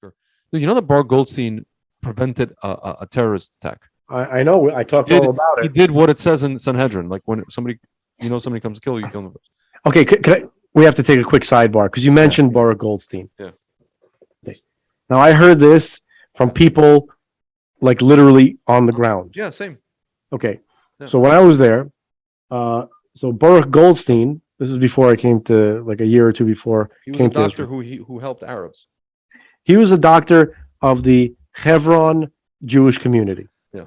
Sure. You know that Baruch Goldstein prevented a terrorist attack. I know. I talked all about He it. did what it says in Sanhedrin. Like when somebody comes to kill you, kill them first. Okay, we have to take a quick sidebar because you mentioned Baruch Goldstein. Yeah. Okay. Now, I heard this from people like literally on the ground. Yeah, same. Okay. Yeah. So when I was there, so Baruch Goldstein, this is before I came to, like a year or two before. He was came a to doctor Israel. who helped Arabs. He was a doctor of the Hebron Jewish community. Yeah.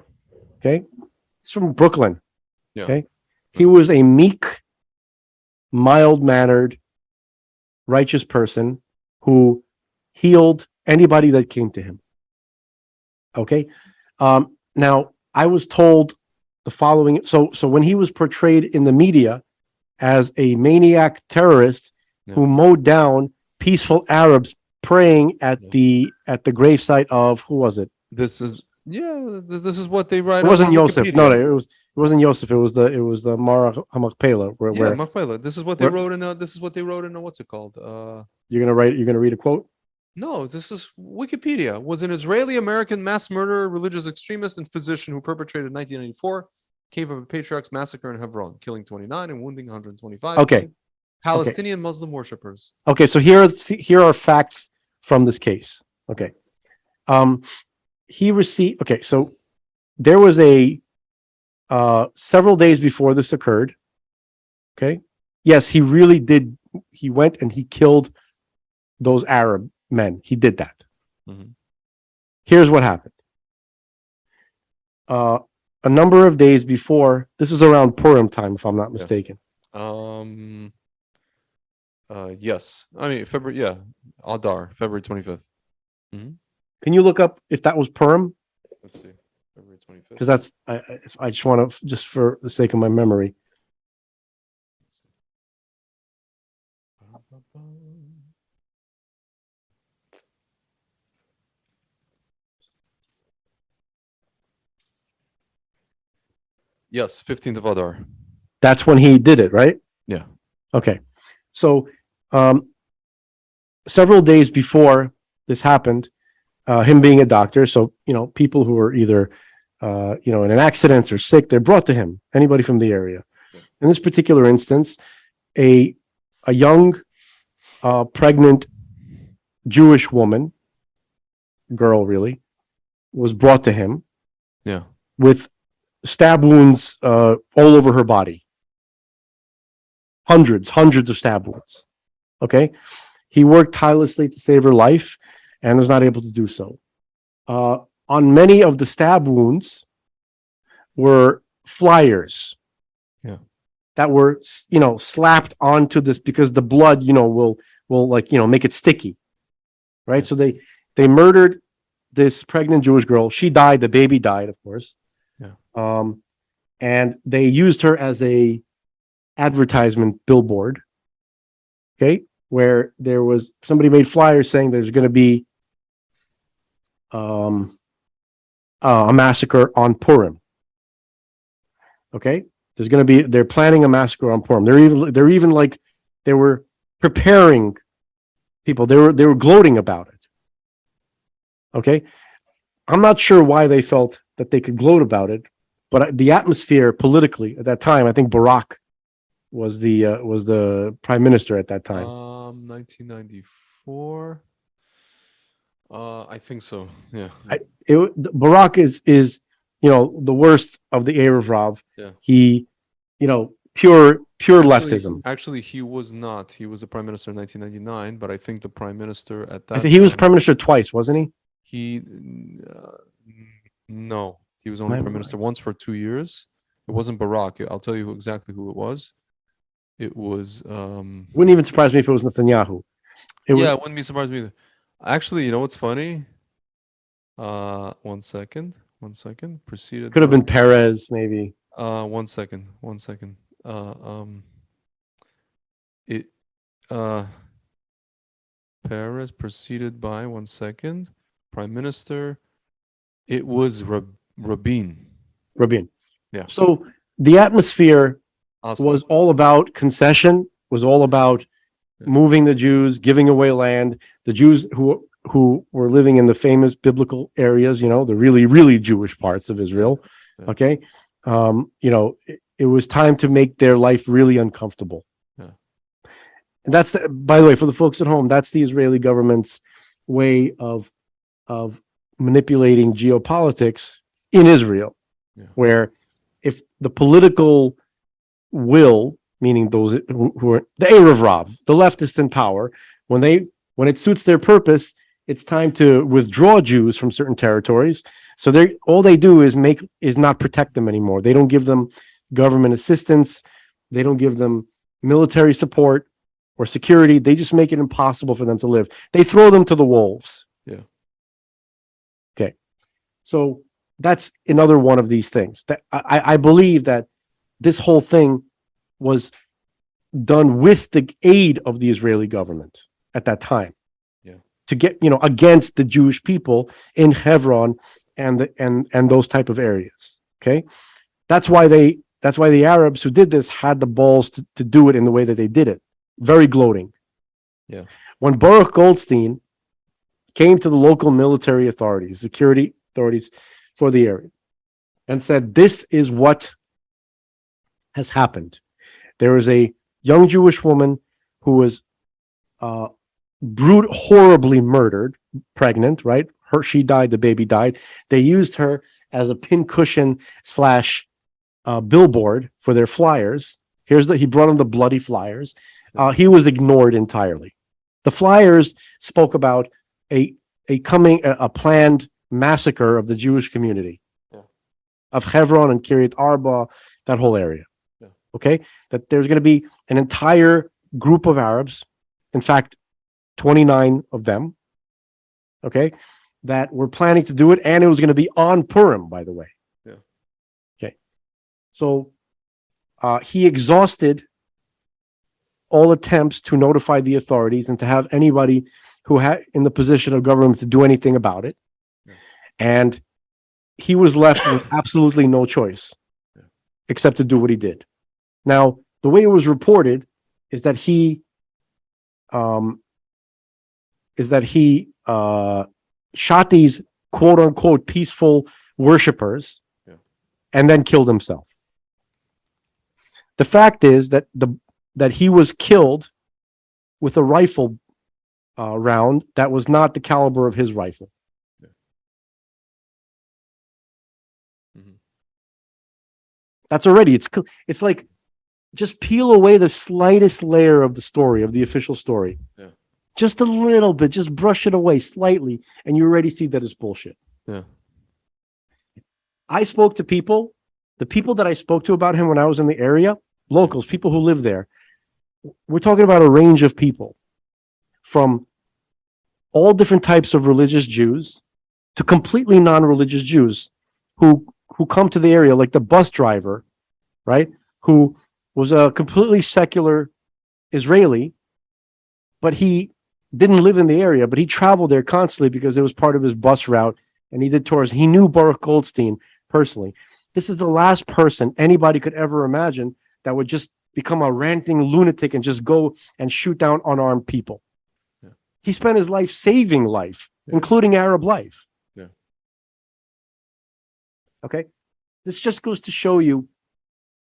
Okay. He's from Brooklyn. Yeah. Okay. He was a meek, mild-mannered, righteous person who healed anybody that came to him. Okay. Now, I was told the following. So when he was portrayed in the media as a maniac terrorist who mowed down peaceful Arabs praying at the gravesite of, who was it? This is what they write. It wasn't on Yosef. Wikipedia. No, it wasn't Yosef. It was the Mara Hamakpela. Where Machpelah. This is what they wrote in. This is what they wrote in. What's it called? You're gonna read a quote. No, this is Wikipedia. Was an Israeli-American mass murderer, religious extremist, and physician who perpetrated in 1994 Cave of the Patriarchs massacre in Hebron, killing 29 and wounding 125. Okay. Palestinian Muslim worshippers. Okay, so here are facts from this case. Okay. He received. Okay, so there was a several days before this occurred. Okay. Yes, he really did. He went and he killed those Arab men. He did that. Mm-hmm. Here's what happened. A number of days before, this is around Purim time, if I'm not mistaken. Yes. I mean, February, yeah. Adar, February 25th. Mm-hmm. Can you look up if that was Purim? Let's see. February 25th. Because that's, I just want to, just for the sake of my memory. Yes, 15th of Adar. That's when he did it, right? Yeah. Okay. So, several days before this happened, him being a doctor, so, people who are either, in an accident or sick, they're brought to him, anybody from the area. Yeah. In this particular instance, a young, pregnant Jewish woman, girl really, was brought to him. Yeah. With stab wounds all over her body. Hundreds of stab wounds. Okay? He worked tirelessly to save her life and was not able to do so. On many of the stab wounds were flyers. Yeah. That were, slapped onto this because the blood, will make it sticky. Right? So they murdered this pregnant Jewish girl. She died. The baby died, of course. Yeah. And they used her as a advertisement billboard. Okay, where there was somebody made flyers saying there's going to be a massacre on Purim. Okay, they're planning a massacre on Purim. They were preparing people. They were gloating about it. Okay, I'm not sure why they felt that they could gloat about it, but the atmosphere politically at that time, I think Barak was the prime minister at that time. 1994. I think so. Yeah. Barak is the worst of the Erev Rav. Yeah. He, pure leftism. Actually, he was not. He was the prime minister in 1999, but I think the prime minister at that. I think he was prime minister twice, wasn't he? No, he was only prime minister once for 2 years. It wasn't Barak. I'll tell you exactly who it was. It was. Wouldn't even surprise me if it was Netanyahu. It wouldn't be surprised me either. Actually, you know what's funny? 1 second. Preceded. Could have been Perez, maybe. 1 second. Perez preceded by 1 second. Prime Minister. It was Rabin. Yeah. So the atmosphere was all about concession, was all about moving the Jews, giving away land. The Jews who who were living in the famous biblical areas, the really, really Jewish parts of Israel. Yeah. Okay. It was time to make their life really uncomfortable. Yeah. And that's, by the way, for the folks at home, that's the Israeli government's way of manipulating geopolitics in Israel, where if the political will, meaning those who are the Erev Rav, the leftists in power, when it suits their purpose, it's time to withdraw Jews from certain territories. So all they do is not protect them anymore. They don't give them government assistance. They don't give them military support or security. They just make it impossible for them to live. They throw them to the wolves. Yeah. Okay. So that's another one of these things that I believe that this whole thing was done with the aid of the Israeli government at that time. Yeah. To get, against the Jewish people in Hebron and those type of areas. Okay. That's why the Arabs who did this had the balls to do it in the way that they did it. Very gloating. Yeah. When Baruch Goldstein came to the local military authorities, security authorities for the area, and said, this is what has happened. There was a young Jewish woman who was horribly murdered, pregnant, right? She died, the baby died. They used her as a pincushion / billboard for their flyers. He brought them the bloody flyers. He was ignored entirely. The flyers spoke about a planned massacre of the Jewish community of Hebron and Kiryat Arba, that whole area. Yeah. Okay, that there's going to be an entire group of Arabs, in fact, 29 of them. Okay, that were planning to do it, and it was going to be on Purim, by the way. Yeah. Okay, so he exhausted all attempts to notify the authorities and to have anybody who had in the position of government to do anything about it. Yeah. And he was left with absolutely no choice except to do what he did. Now, the way it was reported is that he shot these quote unquote peaceful worshipers and then killed himself. The fact is that he was killed with a rifle round that was not the caliber of his rifle. Mm-hmm. That's already, it's like, just peel away the slightest layer of the story, of the official story. Yeah. Just a little bit, just brush it away slightly, and you already see that it's bullshit. Yeah. I spoke to people, the people that I spoke to about him when I was in the area, locals, people who live there. We're talking about a range of people from all different types of religious Jews to completely non-religious Jews who come to the area, like the bus driver, right? Who was a completely secular Israeli, but he didn't live in the area, but he traveled there constantly because it was part of his bus route, and he did tours. He knew Baruch Goldstein personally. This is the last person anybody could ever imagine that would just become a ranting lunatic and just go and shoot down unarmed people. Yeah. He spent his life saving life, including Arab life. Yeah. Okay. This just goes to show you,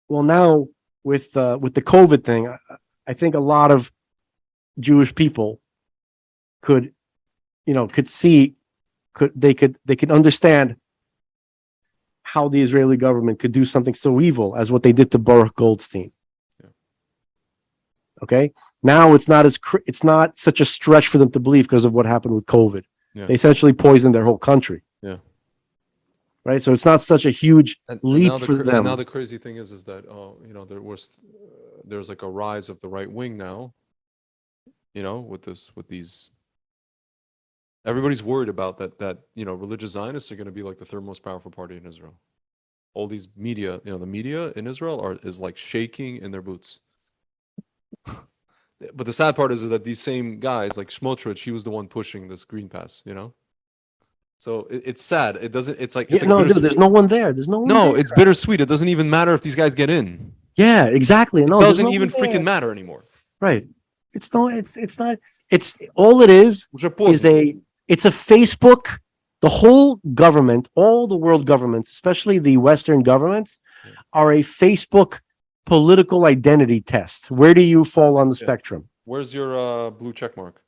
well, now with the COVID thing, I think a lot of Jewish people could understand how the Israeli government could do something so evil as what they did to Baruch Goldstein. Yeah. Okay, now it's not such a stretch for them to believe because of what happened with COVID. Yeah. They essentially poisoned their whole country. Yeah. Right, so it's not such a huge leap for them. And now the crazy thing is that there's like a rise of the right wing now. With these, everybody's worried about that. Religious Zionists are going to be like the third most powerful party in Israel. All these media, the media in Israel is like shaking in their boots. But the sad part is that these same guys, like Smotrich, he was the one pushing this Green Pass. So it's sad. It doesn't. It's like dude, there's no one there. There's no one. No, there. It's bittersweet. It doesn't even matter if these guys get in. Yeah, exactly. No, it doesn't even freaking matter anymore. Right. It's not. It's all it is a It's a Facebook. The whole government, all the world governments, especially the Western governments, are a Facebook political identity test. Where do you fall on the spectrum? Where's your blue check mark?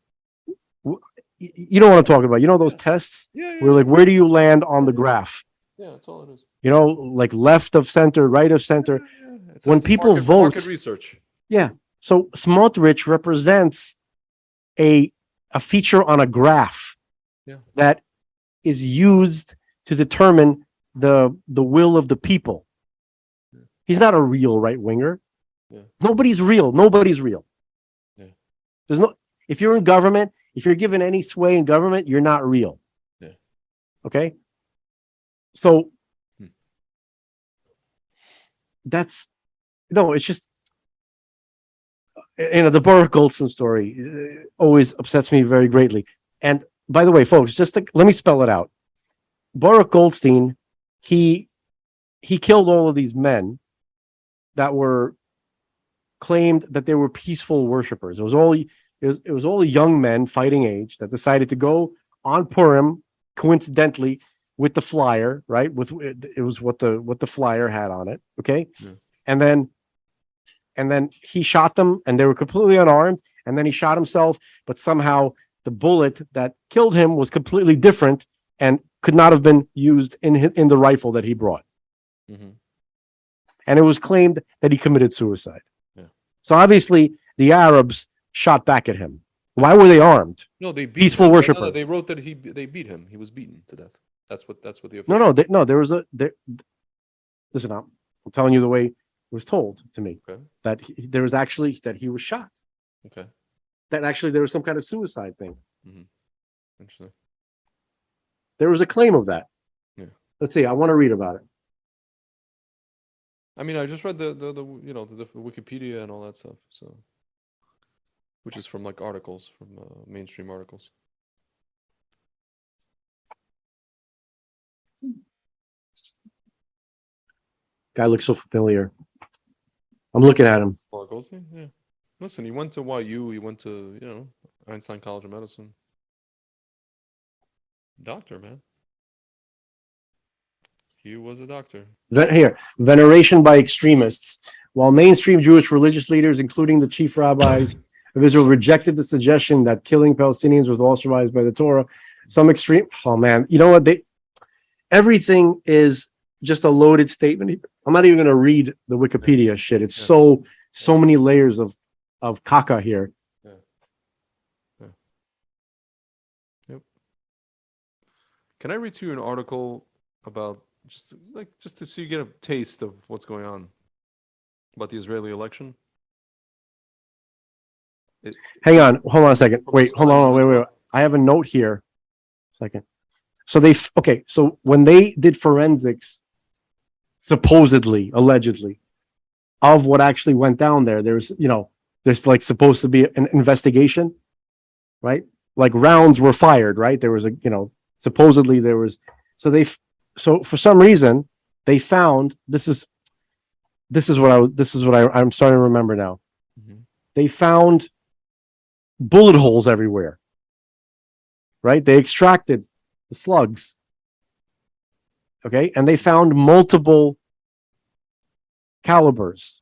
You know what I'm talking about. You know those tests where like, where do you land on the graph? Yeah, that's all it is. You know, like left of center, right of center. When It's people vote, market research. yeah. So Smotrich represents a feature on a graph that is used to determine the will of the people. He's not a real right winger. Nobody's real. Nobody's real. There's no. If you're in government, if you're given any sway in government, you're not real. Okay. So that's no. It's just the Baruch Goldstein story always upsets me very greatly. And by the way, folks, let me spell it out. Baruch Goldstein, he killed all of these men that were claimed that they were peaceful worshipers. It was all young men fighting age that decided to go on Purim, coincidentally, with the flyer, right? It was what the flyer had on it. Okay. And then he shot them and they were completely unarmed. And then he shot himself, but somehow the bullet that killed him was completely different and could not have been used in the rifle that he brought. And it was claimed that he committed suicide. So obviously the Arabs shot back at him. Why were they armed? No, they beat peaceful him. worshipers. No, they wrote that they beat him. He was beaten to death. That's what the official. Listen, I'm telling you the way it was told to me. Okay. That he was shot. Okay. That actually there was some kind of suicide thing. Interesting. There was a claim of that. Yeah. Let's see. I want to read about it. I mean, I just read the Wikipedia and all that stuff. So, which is from like articles from mainstream articles. Guy looks so familiar. I'm looking at him. Baruch Goldstein? Yeah. Listen, he went to YU. He went to Einstein College of Medicine. Doctor, man. He was a doctor. Veneration by extremists. While mainstream Jewish religious leaders, including the chief rabbis of Israel, rejected the suggestion that killing Palestinians was authorized by the Torah, some extreme. Oh man, you know what? Everything is just a loaded statement. I'm not even going to read the Wikipedia shit. It's so many layers of caca here. Yep. Can I read to you an article about just to so you get a taste of what's going on about the Israeli election? Hang on, hold on a second. Wait. I have a note here. Second. So so when they did forensics, supposedly, allegedly, of what actually went down there, there's like supposed to be an investigation, right? Like rounds were fired, right? There was supposedly there was, so for some reason they found I'm starting to remember now. They found bullet holes everywhere, right? They extracted the slugs. Okay. And they found multiple calibers.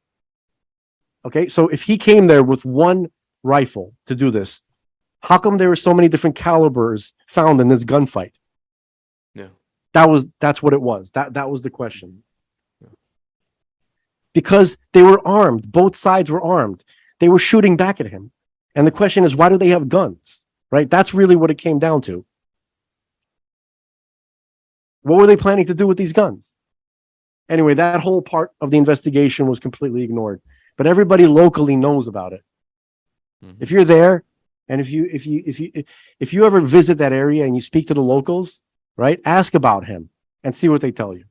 Okay. So if he came there with one rifle to do this, how come there were so many different calibers found in this gunfight? Yeah. That's what it was. That was the question. Yeah. Because they were armed. Both sides were armed. They were shooting back at him. And the question is, why do they have guns? Right? That's really what it came down to. What were they planning to do with these guns? Anyway, that whole part of the investigation was completely ignored. But everybody locally knows about it. If you're there, and if you ever visit that area and you speak to the locals, right, ask about him and see what they tell you.